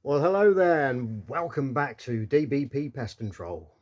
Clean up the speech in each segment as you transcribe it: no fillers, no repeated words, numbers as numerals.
Well, hello there and welcome back to DBP Pest Control.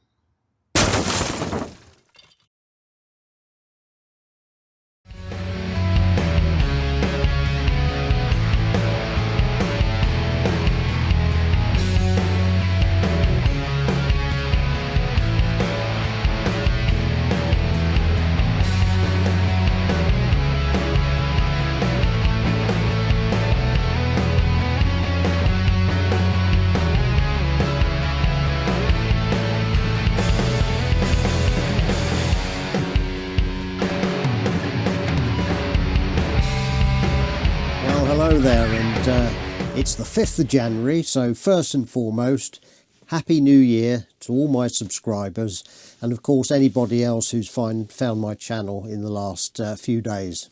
Hello there, and it's the 5th of January, so first and foremost, Happy New Year to all my subscribers, and of course anybody else who's found my channel in the last few days.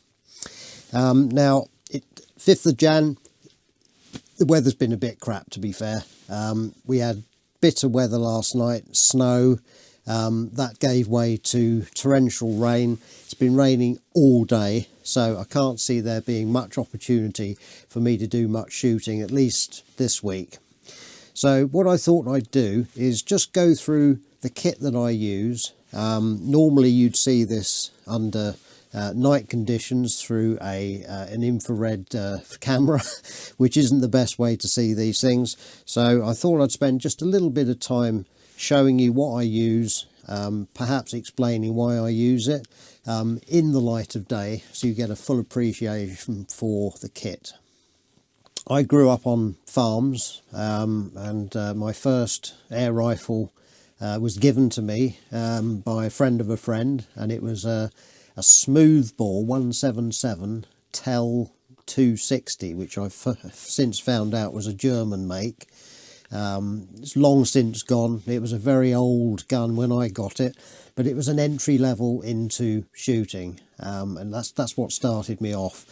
Now, 5th of Jan, the weather's been a bit crap, to be fair. We had bitter weather last night, snow. That gave way to torrential rain. It's been raining all day, so I can't see there being much opportunity for me to do much shooting, at least this week. So what I thought I'd do is just go through the kit that I use. Normally you'd see this under night conditions through an infrared camera, which isn't the best way to see these things. So I thought I'd spend just a little bit of time showing you what I use, perhaps explaining why I use it in the light of day, so you get a full appreciation for the kit. I grew up on farms, and my first air rifle was given to me by a friend of a friend, and it was a smoothbore 177 Tel 260, which I've since found out was a German make. It's long since gone. It was a very old gun when I got it, but it was an entry level into shooting, and that's what started me off.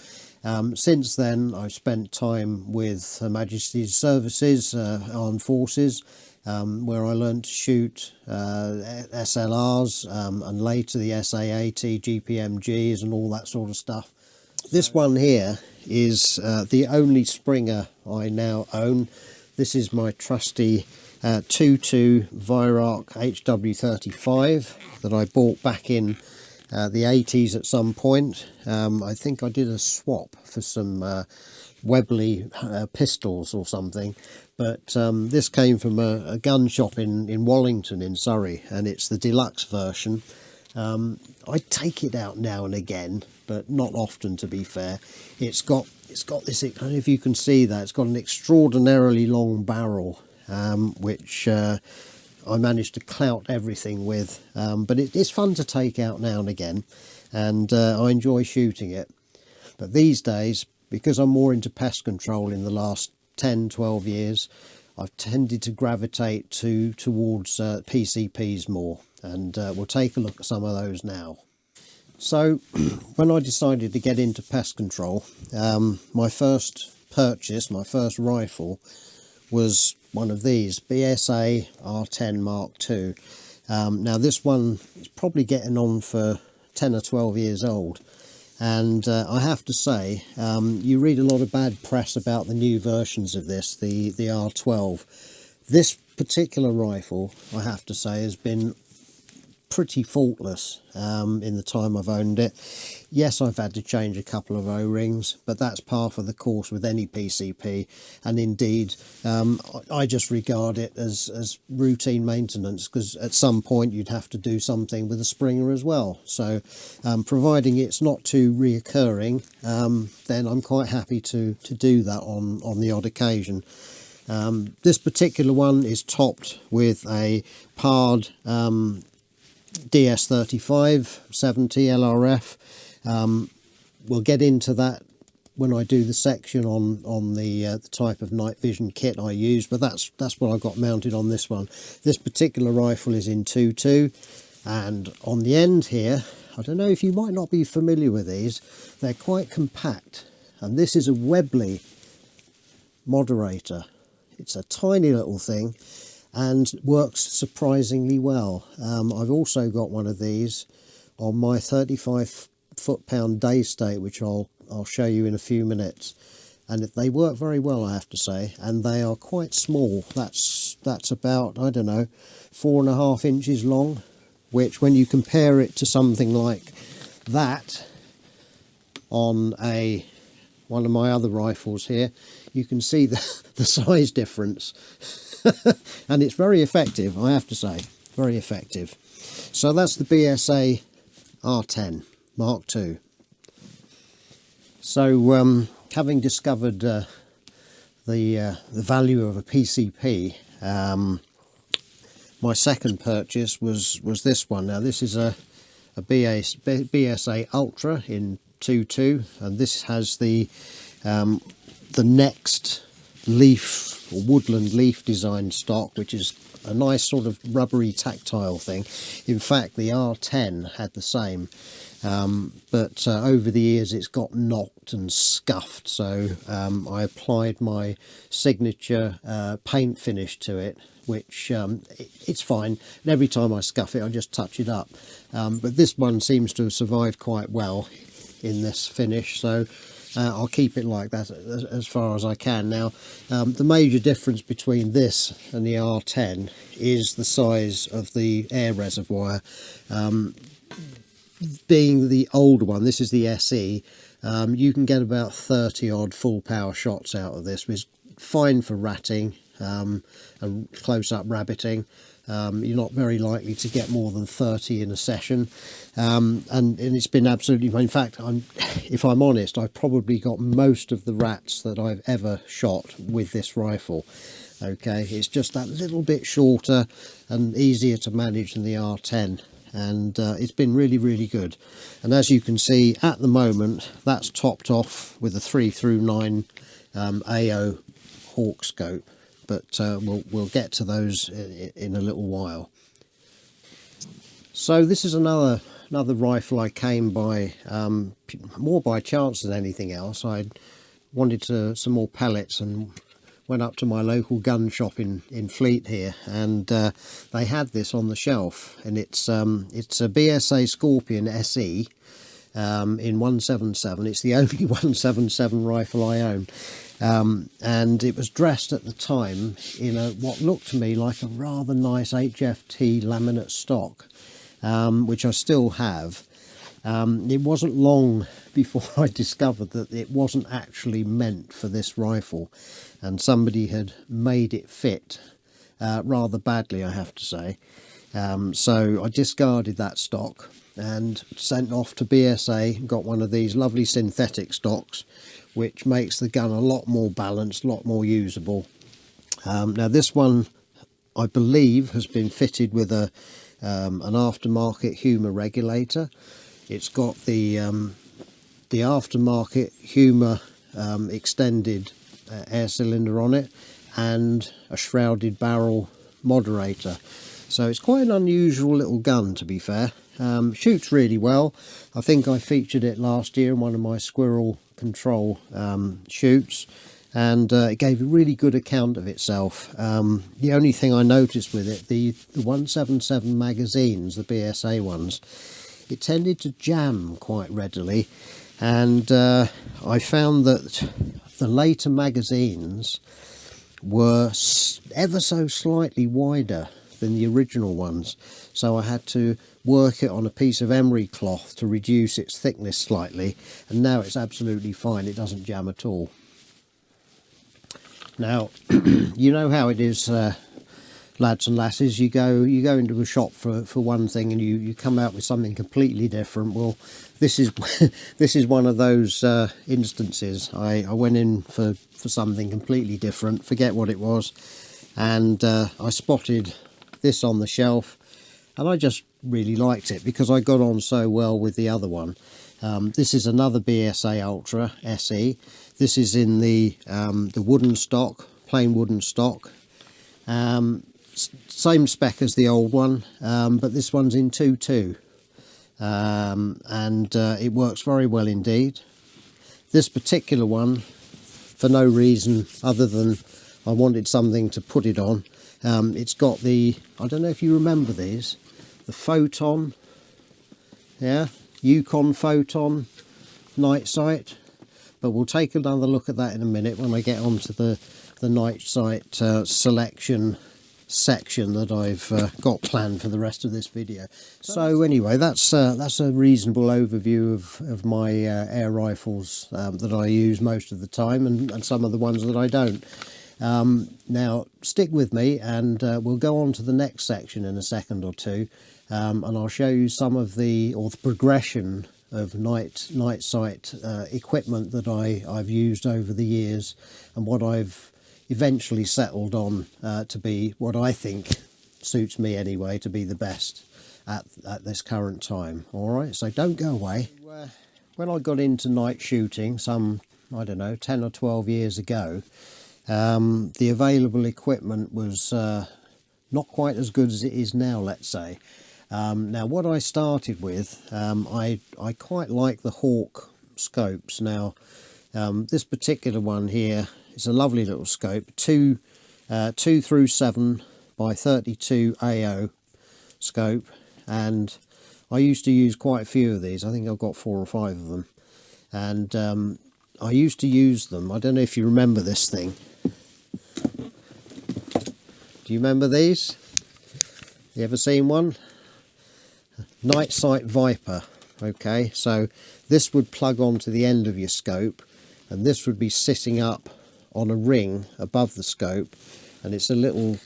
Since then I've spent time with Her Majesty's Services, Armed Forces, where I learned to shoot SLRs, and later the SA-80, GPMGs and all that sort of stuff. This one here is the only Springer I now own. This is my trusty 2.2 Viroc HW35 that I bought back in the 80s at some point. I think I did a swap for some Webley pistols or something, but this came from a gun shop in Wallington in Surrey, and it's the deluxe version. I take it out now and again, but not often, to be fair. It's got this, I don't know if you can see that, it's got an extraordinarily long barrel, which I managed to clout everything with, but it's fun to take out now and again, and I enjoy shooting it. But these days, because I'm more into pest control in the last 10-12 years, I've tended to gravitate towards PCPs more, and we'll take a look at some of those now. So when I decided to get into pest control, my first purchase, my first rifle, was one of these, BSA R10 Mark II. Now this one is probably getting on for 10 or 12 years old, and I have to say, you read a lot of bad press about the new versions of this, the R12. This particular rifle, I have to say, has been pretty faultless in the time I've owned it. Yes, I've had to change a couple of O-rings, but that's par for the course with any PCP, and indeed I just regard it as routine maintenance, because at some point you'd have to do something with a Springer as well. So providing it's not too reoccurring, then I'm quite happy to do that on the odd occasion. This particular one is topped with a PARD DS35 70 LRF. We'll get into that when I do the section on the type of night vision kit I use, but that's what I've got mounted on this one. This particular rifle is in 2.2, and on the end here, I don't know if you might not be familiar with these, they're quite compact, and this is a Webley moderator. It's a tiny little thing and works surprisingly well. I've also got one of these on my 35 foot-pound day state, which I'll show you in a few minutes. and they work very well, I have to say, and they are quite small. That's about, I don't know, 4.5 inches long, which when you compare it to something like that on one of my other rifles here, you can see the size difference. And it's very effective, I have to say, very effective. So that's the BSA R10 Mark II. So having discovered the value of a PCP, my second purchase was this one. Now this is a BSA Ultra in 2.2, and this has the next leaf or woodland leaf design stock, which is a nice sort of rubbery tactile thing. In fact, the R10 had the same, but over the years it's got knocked and scuffed, so I applied my signature paint finish to it, which it's fine, and every time I scuff it I just touch it up, but this one seems to have survived quite well in this finish, so I'll keep it like that as far as I can. Now, the major difference between this and the R10 is the size of the air reservoir. Being the old one, this is the SE, you can get about 30 odd full power shots out of this, which is fine for ratting and close-up rabbiting. You're not very likely to get more than 30 in a session, and it's been absolutely, in fact, if I'm honest, I've probably got most of the rats that I've ever shot with this rifle. Okay, it's just that little bit shorter and easier to manage than the R10, and it's been really good. And as you can see at the moment, that's topped off with a 3-9 AO hawk scope, but we'll get to those in a little while. So this is another rifle I came by more by chance than anything else. I wanted some more pellets and went up to my local gun shop in Fleet here, and they had this on the shelf, and it's a BSA Scorpion SE in 177. It's the only 177 rifle I own. And it was dressed at the time in what looked to me like a rather nice HFT laminate stock, which I still have. It wasn't long before I discovered that it wasn't actually meant for this rifle, and somebody had made it fit rather badly, I have to say. So I discarded that stock and sent off to BSA and got one of these lovely synthetic stocks, which makes the gun a lot more balanced, a lot more usable. Now this one, I believe, has been fitted with an aftermarket humour regulator. It's got the aftermarket humour extended air cylinder on it, and a shrouded barrel moderator. So it's quite an unusual little gun, to be fair. Shoots really well. I think I featured it last year in one of my squirrel control shoots, and it gave a really good account of itself. The only thing I noticed with it, the 177 magazines, the BSA ones, it tended to jam quite readily, and I found that the later magazines were ever so slightly wider than the original ones, so I had to work it on a piece of emery cloth to reduce its thickness slightly, and now it's absolutely fine. It doesn't jam at all. Now, you know how it is, lads and lasses. You go into a shop for one thing, and you come out with something completely different. Well, this is this is one of those instances. I went in for something completely different, forget what it was, and I spotted this on the shelf, and I just really liked it because I got on so well with the other one. This is another BSA Ultra SE. This is in the wooden stock, plain wooden stock. Same spec as the old one, but this one's in 2.2, and it works very well indeed. This particular one, for no reason other than I wanted something to put it on, it's got the, I don't know if you remember these, the Photon, yeah, Yukon Photon night sight. but we'll take another look at that in a minute when I get onto the night sight selection section that I've got planned for the rest of this video. So anyway, that's a reasonable overview of my air rifles that I use most of the time, and some of the ones that I don't. Now stick with me, and we'll go on to the next section in a second or two, and I'll show you some of the progression of night sight equipment that I've used over the years, and what I've eventually settled on to be what I think suits me anyway, to be the best at this current time. Alright, so don't go away. When I got into night shooting some, I don't know, 10 or 12 years ago, the available equipment was not quite as good as it is now, let's say. Now what I started with, I quite like the Hawk scopes. Now this particular one here is a lovely little scope, 2 through 7 by 32 AO scope, and I used to use quite a few of these. I think I've got 4 or 5 of them, and I used to use them. I don't know if you remember this thing. Do you remember these? You ever seen one? Night Sight Viper. Okay, so this would plug onto the end of your scope, and this would be sitting up on a ring above the scope, and it's a little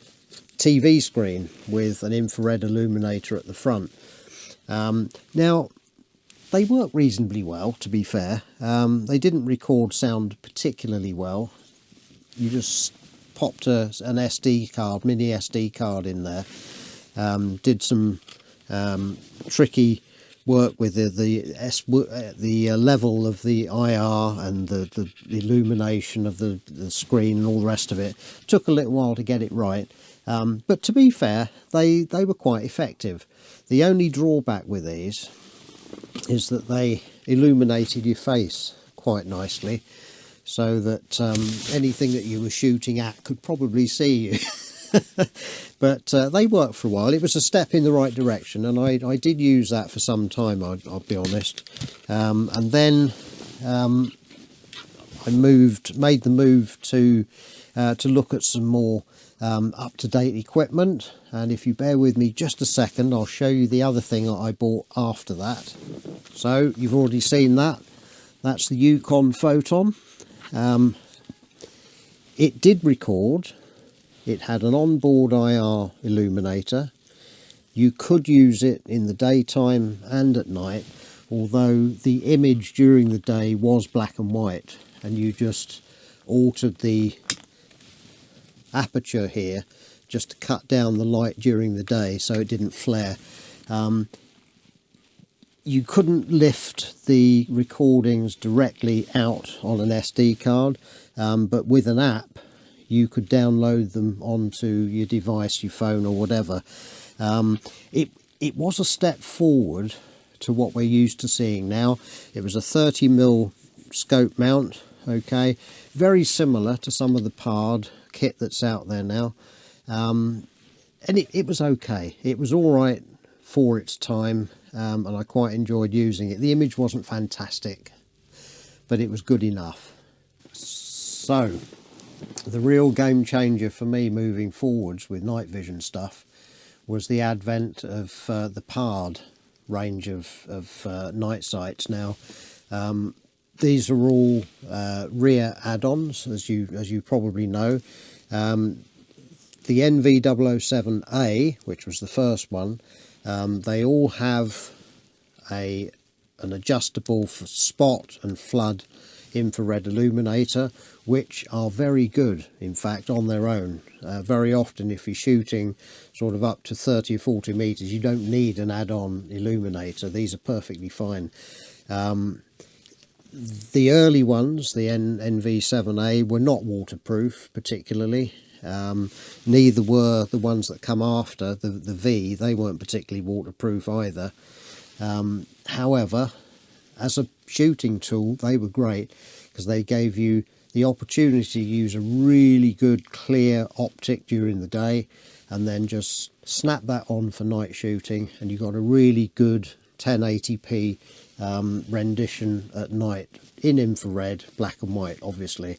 TV screen with an infrared illuminator at the front. Now they work reasonably well, to be fair. They didn't record sound particularly well. You just popped an SD card, mini SD card in there, did some tricky work with the level of the IR and the illumination of the screen and all the rest of it. Took a little while to get it right, but to be fair, they were quite effective. The only drawback with these is that they illuminated your face quite nicely, so that anything that you were shooting at could probably see you. But they worked for a while. It was a step in the right direction, and I did use that for some time, I'll be honest. And then I made the move to look at some more up-to-date equipment, and if you bear with me just a second, I'll show you the other thing that I bought after that. So you've already seen that. That's the Yukon Photon. It did record. It had an onboard IR illuminator. You could use it in the daytime and at night, although the image during the day was black and white, and you just altered the aperture here just to cut down the light during the day so it didn't flare. You couldn't lift the recordings directly out on an SD card, but with an app you could download them onto your device, your phone or whatever. It was a step forward to what we're used to seeing now. It was a 30mm scope mount, okay, very similar to some of the PARD kit that's out there now, and it was okay. It was all right for its time, and I quite enjoyed using it. The image wasn't fantastic, but it was good enough. So the real game changer for me moving forwards with night vision stuff was the advent of the PARD range of night sights. Now these are all rear add-ons, as you probably know. The NV007A, which was the first one, they all have an adjustable for spot and flood infrared illuminator, which are very good, in fact, on their own. Very often if you're shooting sort of up to 30 or 40 meters, you don't need an add-on illuminator. These are perfectly fine. The early ones, the NV7A, were not waterproof particularly. Neither were the ones that come after, the V. They weren't particularly waterproof either. However, as a shooting tool, they were great because they gave you the opportunity to use a really good clear optic during the day, and then just snap that on for night shooting, and you got a really good 1080p rendition at night in infrared, black and white obviously,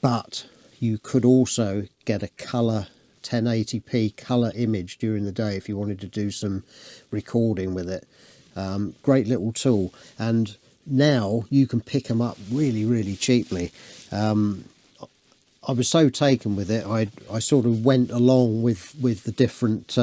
but you could also get a colour 1080p colour image during the day if you wanted to do some recording with it. Great little tool, and now you can pick them up really cheaply. I was so taken with it, I sort of went along with the different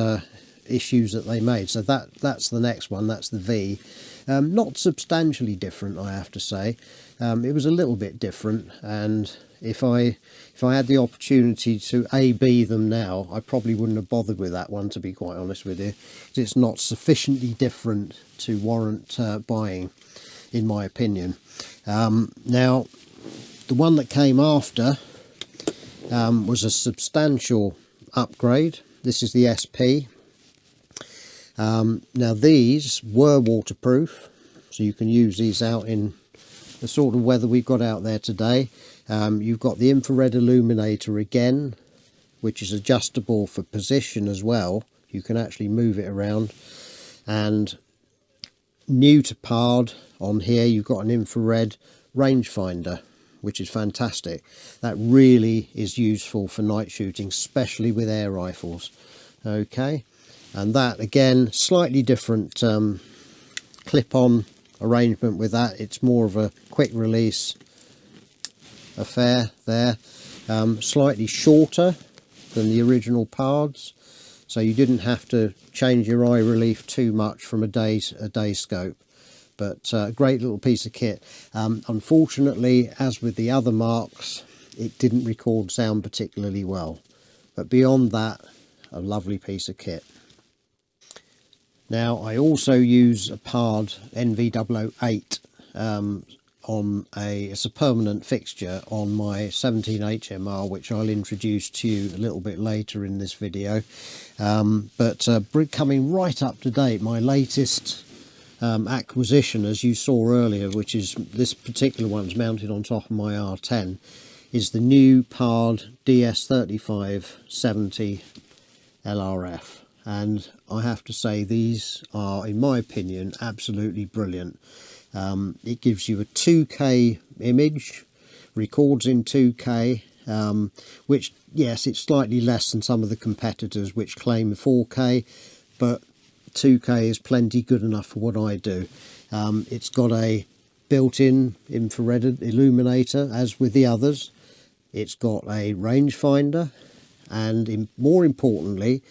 issues that they made. So that's the next one, that's the V. Not substantially different, I have to say. It was a little bit different, and if I had the opportunity to A/B them now, I probably wouldn't have bothered with that one, to be quite honest with you. It's not sufficiently different to warrant buying, in my opinion. Now, the one that came after was a substantial upgrade. This is the SP. Now these were waterproof, so you can use these out in the sort of weather we've got out there today. You've got the infrared illuminator again, which is adjustable for position as well. You can actually move it around. And new to PARD on here, you've got an infrared rangefinder, which is fantastic. That really is useful for night shooting, especially with air rifles. Okay, and that again, slightly different clip-on arrangement with that. It's more of a quick release affair there. Slightly shorter than the original PARDs, so you didn't have to change your eye relief too much from a day scope. But a great little piece of kit. Unfortunately, as with the other marks, it didn't record sound particularly well. But beyond that, a lovely piece of kit. Now, I also use a PARD NV008 it's a permanent fixture on my 17 HMR, which I'll introduce to you a little bit later in this video. But coming right up to date, my latest acquisition, as you saw earlier, which is this particular one's mounted on top of my R10, is the new PARD DS3570 LRF. And I have to say, these are, in my opinion, absolutely brilliant. It gives you a 2K image, records in 2K, which, yes, it's slightly less than some of the competitors which claim 4K, but 2K is plenty good enough for what I do. It's got a built-in infrared illuminator, as with the others. It's got a rangefinder, and more importantly,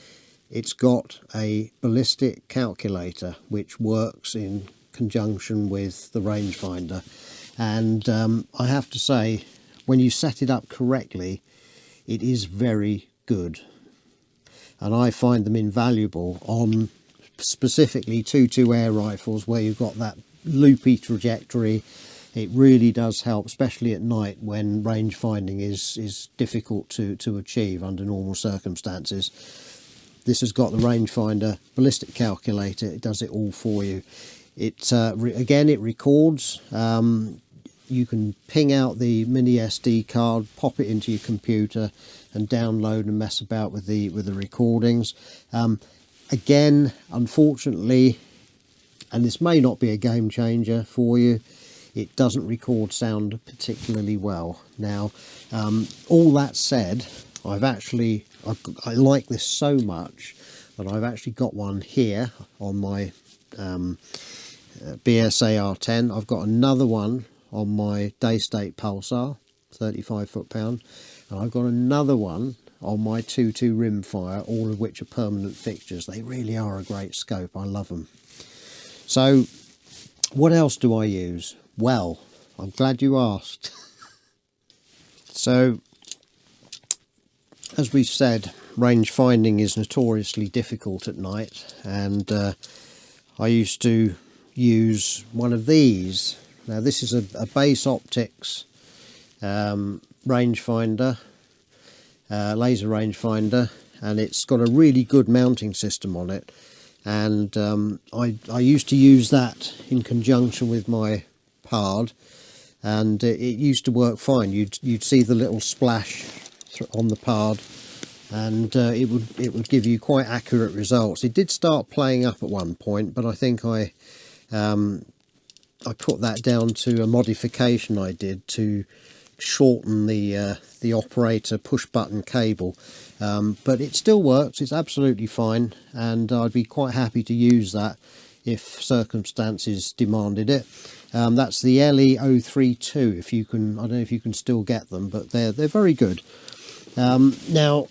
it's got a ballistic calculator which works in conjunction with the rangefinder. And I have to say, when you set it up correctly, it is very good, and I find them invaluable on specifically 2.2 air rifles, where you've got that loopy trajectory. It really does help, especially at night when range finding is difficult to achieve under normal circumstances. This has got the rangefinder, ballistic calculator. It does it all for you. It again, it records. You can ping out the mini SD card, pop it into your computer, and download and mess about with the recordings. Again, unfortunately, and this may not be a game changer for you, it doesn't record sound particularly well. Now, all that said, I like this so much that I've actually got one here on my BSA R10. I've got another one on my Daystate Pulsar, 35 foot-pound, and I've got another one on my 2.2 rimfire, all of which are permanent fixtures. They really are a great scope. I love them. So what else do I use? Well, I'm glad you asked. So, as we've said, range finding is notoriously difficult at night, and I used to use one of these. Now this is a base optics rangefinder, laser rangefinder, and it's got a really good mounting system on it. And I used to use that in conjunction with my PARD, and it used to work fine. You'd see the little splash on the PARD, and it would give you quite accurate results. It did start playing up at one point, but I think I put that down to a modification I did to shorten the operator push button cable, but it still works. It's absolutely fine, and I'd be quite happy to use that if circumstances demanded it. That's the LE032. If you can, I don't know if you can still get them, but they're very good. Now,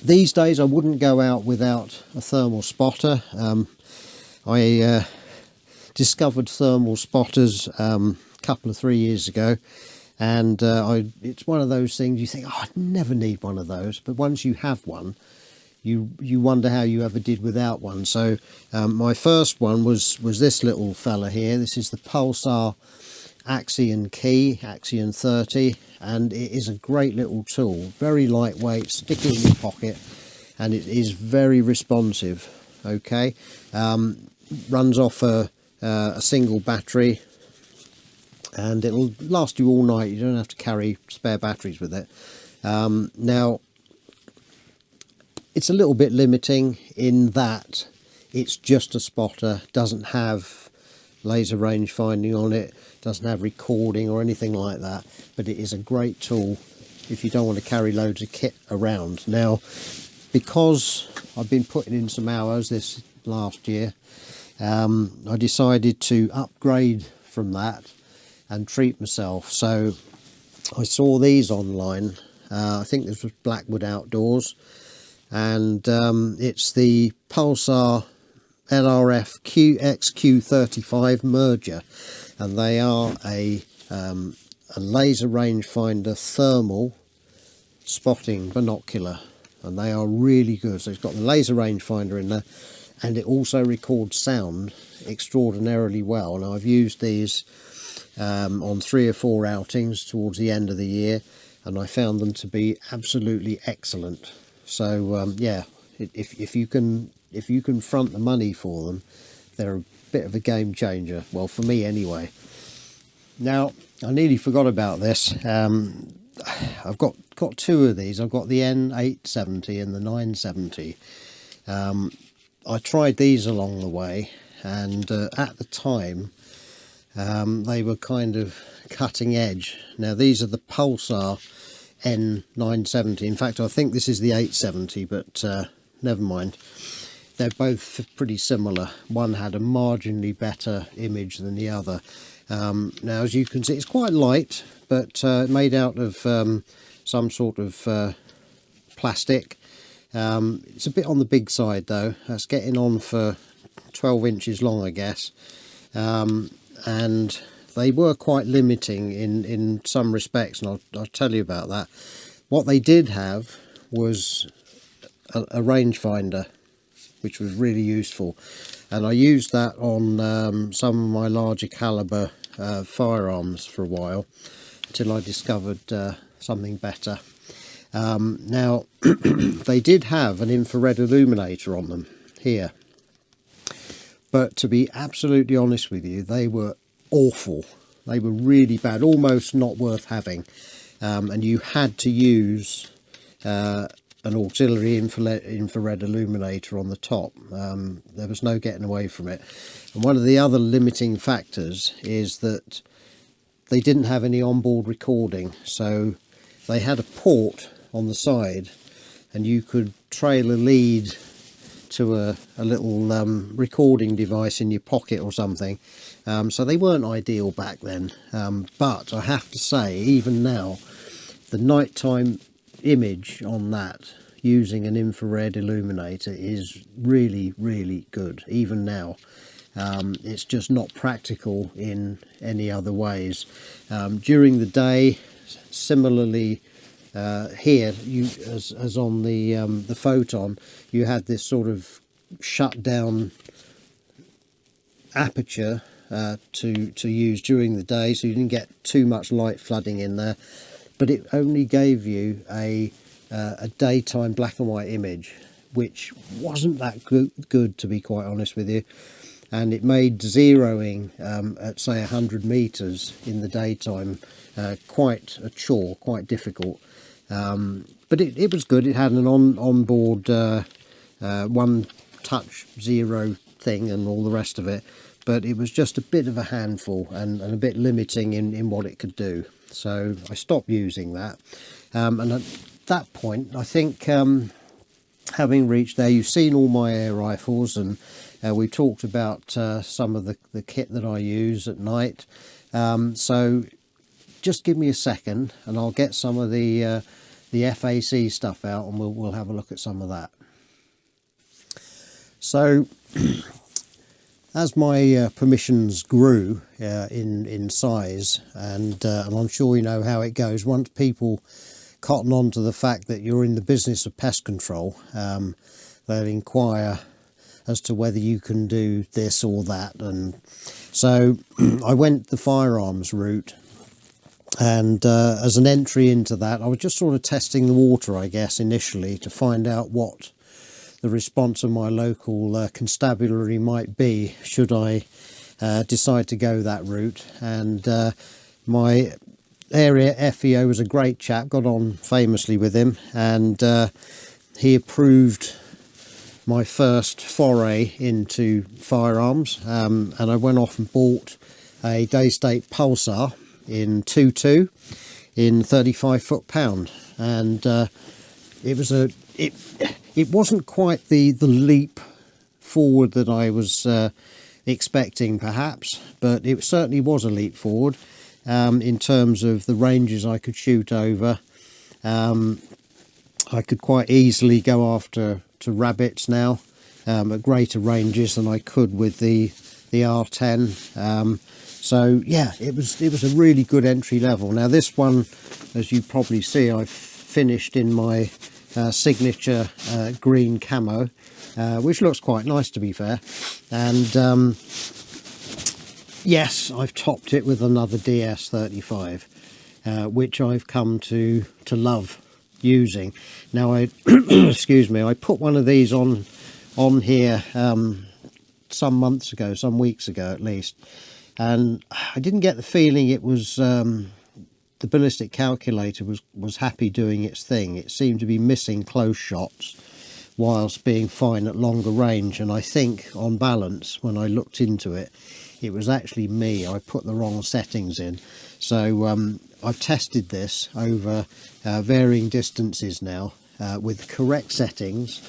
these days I wouldn't go out without a thermal spotter. I discovered thermal spotters a couple of 3 years ago, and it's one of those things you think, oh, I'd never need one of those, but once you have one, you wonder how you ever did without one. So my first one was this little fella here. This is the Pulsar Axion key, Axion 30, and it is a great little tool, very lightweight, stick it in your pocket, and it is very responsive. Okay, runs off a single battery, and it'll last you all night. You don't have to carry spare batteries with it. Now, it's a little bit limiting in that it's just a spotter, doesn't have laser range finding on it, doesn't have recording or anything like that, but it is a great tool if you don't want to carry loads of kit around. Now, because I've been putting in some hours this last year, I decided to upgrade from that and treat myself. So I saw these online. I think this was Blackwood Outdoors, and it's the Pulsar LRF QXQ35 merger, and they are a laser rangefinder thermal spotting binocular, and they are really good. So it's got the laser rangefinder in there, and it also records sound extraordinarily well. Now, I've used these on 3 or 4 outings towards the end of the year, and I found them to be absolutely excellent. So yeah, if you can front the money for them, they're a bit of a game changer. Well, for me anyway. Now, I nearly forgot about this. I've got 2 of these. I've got the N870 and the 970. I tried these along the way, and at the time they were kind of cutting edge. Now, these are the Pulsar N970. In fact, I think this is the 870, but never mind. They're both pretty similar. One had a marginally better image than the other. Now, as you can see, it's quite light, but made out of some sort of plastic. It's a bit on the big side though. That's getting on for 12 inches long, I guess. And they were quite limiting in some respects, and I'll tell you about that. What they did have was a rangefinder, which was really useful, and I used that on some of my larger caliber firearms for a while, until I discovered something better. Now, they did have an infrared illuminator on them here, but to be absolutely honest with you, they were awful. They were really bad, almost not worth having, and you had to use an auxiliary infrared illuminator on the top. There was no getting away from it. And one of the other limiting factors is that they didn't have any onboard recording, so they had a port on the side, and you could trail a lead to a little recording device in your pocket or something. So they weren't ideal back then, but I have to say, even now, the nighttime image on that using an infrared illuminator is really good, even now. It's just not practical in any other ways. During the day, similarly, here, as on the Photon, you had this sort of shut down aperture to use during the day, so you didn't get too much light flooding in there, but it only gave you a daytime black and white image, which wasn't that good, to be quite honest with you. And it made zeroing at say 100 meters in the daytime quite a chore, quite difficult. But it was good. It had an onboard one touch zero thing and all the rest of it, but it was just a bit of a handful and a bit limiting in what it could do. So I stopped using that. And at that point, I think, having reached there, you've seen all my air rifles, and we talked about some of the kit that I use at night. So just give me a second and I'll get some of the FAC stuff out, and we'll have a look at some of that. So as my permissions grew in size, and I'm sure you know how it goes, once people cotton on to the fact that you're in the business of pest control, they'll inquire as to whether you can do this or that. And so I went the Firearms route, and as an entry into that, I was just sort of testing the water, I guess, initially, to find out what the response of my local constabulary might be should I decide to go that route. And my area FEO was a great chap, got on famously with him, and he approved my first foray into firearms, and I went off and bought a Daystate Pulsar in 2.2 in 35 foot-pound, and it wasn't quite the leap forward that I was expecting, perhaps, but it certainly was a leap forward in terms of the ranges I could shoot over. I could quite easily go after rabbits now at greater ranges than I could with the R10. So yeah, it was a really good entry level. Now this one, as you probably see, I've finished in my signature green camo, which looks quite nice, to be fair. And yes, I've topped it with another DS35, which I've come to love using. Now I excuse me, I put one of these on here some months ago, some weeks ago at least, and I didn't get the feeling it was the ballistic calculator was happy doing its thing. It seemed to be missing close shots whilst being fine at longer range, and I think on balance, when I looked into it, it was actually me. I put the wrong settings in. So I've tested this over varying distances now with correct settings,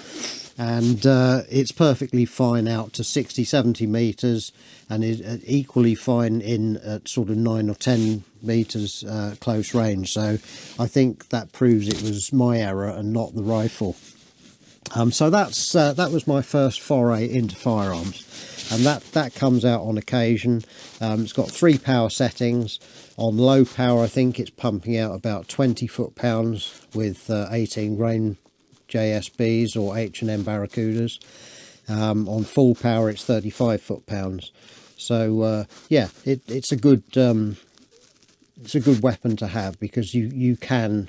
and it's perfectly fine out to 60-70 meters, and is equally fine in at sort of 9 or 10 meters close range. So I think that proves it was my error and not the rifle. So that was my first foray into firearms, and that comes out on occasion. It's got 3 power settings. On low power, I think it's pumping out about 20 foot-pounds with 18 grain JSBs or H&M Barracudas. On full power, it's 35 foot-pounds. So yeah, it's a good weapon to have, because you can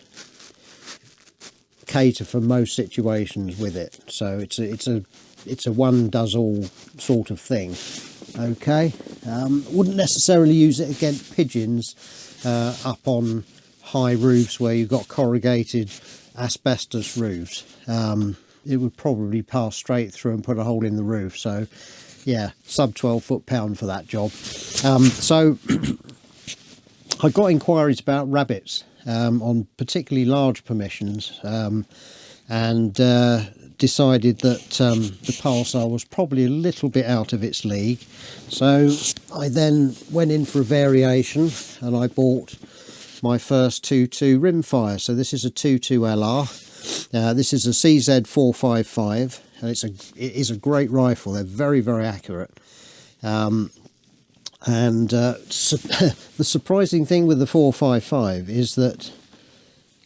cater for most situations with it. So it's a one does all sort of thing. Okay, wouldn't necessarily use it against pigeons up on high roofs where you've got corrugated asbestos roofs. It would probably pass straight through and put a hole in the roof. So yeah, sub 12 foot-pound for that job. So I got inquiries about rabbits on particularly large permissions, and decided that the Pulsar was probably a little bit out of its league. So I then went in for a variation, and I bought my first 2.2 rimfire. So this is a 2.2 LR. This is a CZ455, and it is a great rifle. They're very, very accurate. The surprising thing with the 455 is that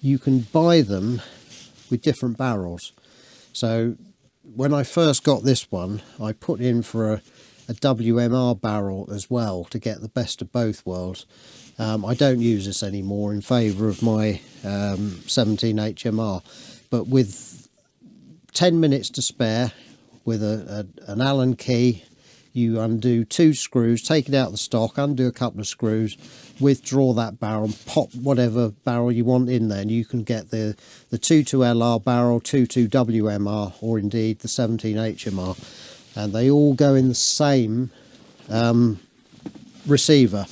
you can buy them with different barrels. So when I first got this one, I put in for a WMR barrel as well to get the best of both worlds. I don't use this anymore in favour of my 17 HMR, but with 10 minutes to spare, with an Allen key, you undo 2 screws, take it out of the stock, undo a couple of screws, withdraw that barrel, and pop whatever barrel you want in there, and you can get the 2.2 LR barrel, 2.2 WMR, or indeed the 17 HMR, and they all go in the same receiver.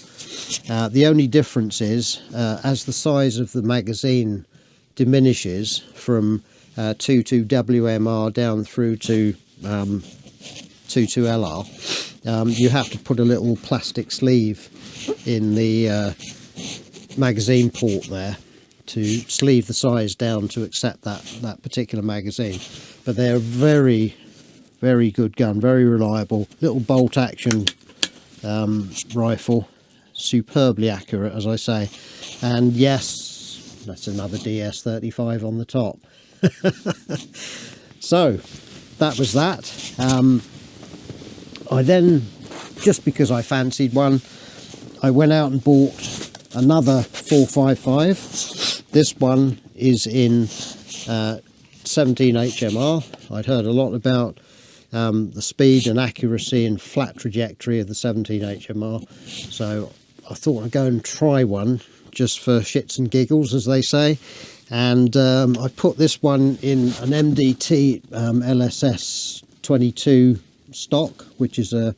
The only difference is as the size of the magazine diminishes from 22 WMR down through to 22 LR, you have to put a little plastic sleeve in the magazine port there to sleeve the size down to accept that particular magazine. But they're very good gun, very reliable, little bolt action rifle, superbly accurate, as I say. And yes, that's another DS35 on the top. So that was that. I then, just because I fancied one, I went out and bought another 455. This one is in 17 HMR. I'd heard a lot about the speed and accuracy and flat trajectory of the 17 HMR, so I thought I'd go and try one just for shits and giggles, as they say. And I put this one in an MDT LSS 22 stock, which is a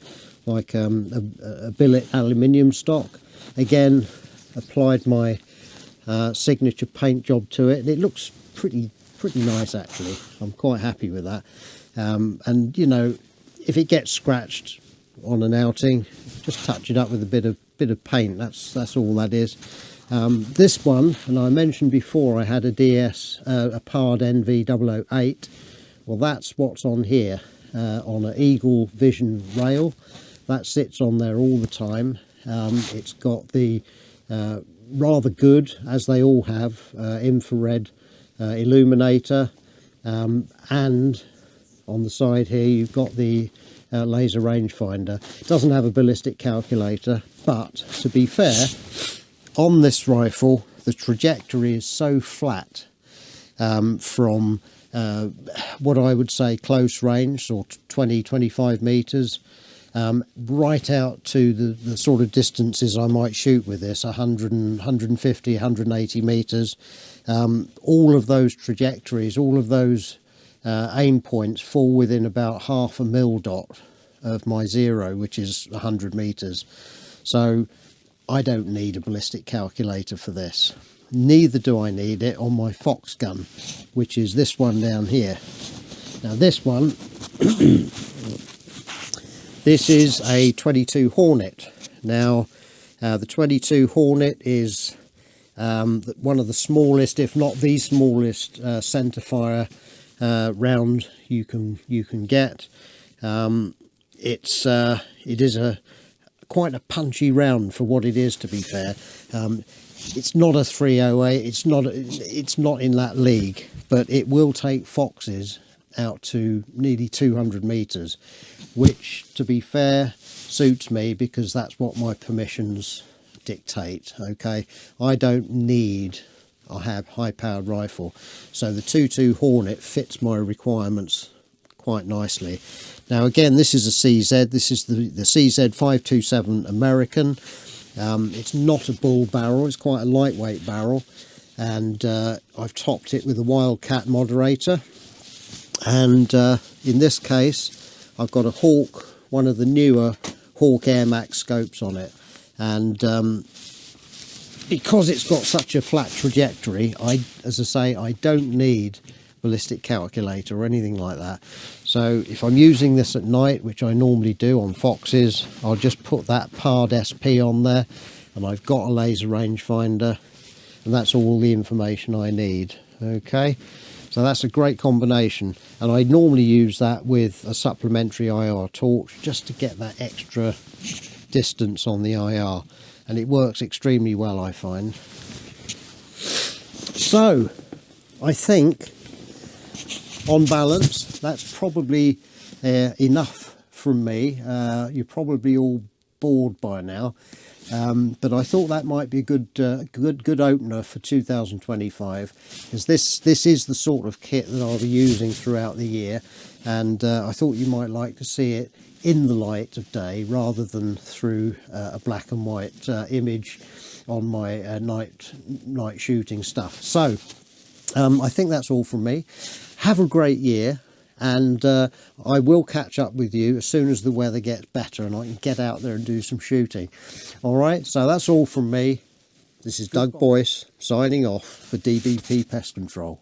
billet aluminium stock. Again, applied my signature paint job to it, and it looks pretty nice actually. I'm quite happy with that. And you know, if it gets scratched on an outing, just touch it up with a bit of paint. That's all that is. This one, and I mentioned before I had a PARD NV008. Well, that's what's on here, on an Eagle Vision rail. That sits on there all the time. It's got the rather good, as they all have, infrared illuminator, and on the side here you've got the laser rangefinder. It doesn't have a ballistic calculator, but to be fair, on this rifle the trajectory is so flat from what I would say close range, or 20-25 meters, right out to the sort of distances I might shoot with this, 100, 150, 180 meters. All of those trajectories, all of those aim points fall within about half a mil dot of my zero, which is 100 meters. So I don't need a ballistic calculator for this. Neither do I need it on my Fox gun, which is this one down here. Now this one, this is a 22 Hornet. Now the 22 Hornet is one of the smallest, if not the smallest, centerfire round you can get. It is quite a punchy round for what it is, to be fair. It's not a 308, it's not in that league, but it will take foxes out to nearly 200 meters, which, to be fair, suits me because that's what my permissions dictate. Okay, I don't need a high-powered rifle, so the 22 Hornet fits my requirements quite nicely. Now again, this is a CZ. This is the CZ 527 American. It's not a bull barrel, it's quite a lightweight barrel, and I've topped it with a Wildcat moderator. And in this case I've got a Hawk, one of the newer Hawk Air Max scopes on it, and because it's got such a flat trajectory, as I say, I don't need ballistic calculator or anything like that. So if I'm using this at night, which I normally do on foxes, I'll just put that PARD SP on there, and I've got a laser rangefinder, and that's all the information I need. Okay, so that's a great combination, and I normally use that with a supplementary IR torch just to get that extra distance on the IR, and it works extremely well, I find. So I think, on balance, that's probably enough from me. You're probably all bored by now, but I thought that might be a good opener for 2025, because this is the sort of kit that I'll be using throughout the year, and I thought you might like to see it in the light of day rather than through a black and white image on my night shooting stuff. So I think that's all from me. Have a great year, and I will catch up with you as soon as the weather gets better and I can get out there and do some shooting. Alright, so that's all from me. This is Doug Boyce signing off for DBP Pest Control.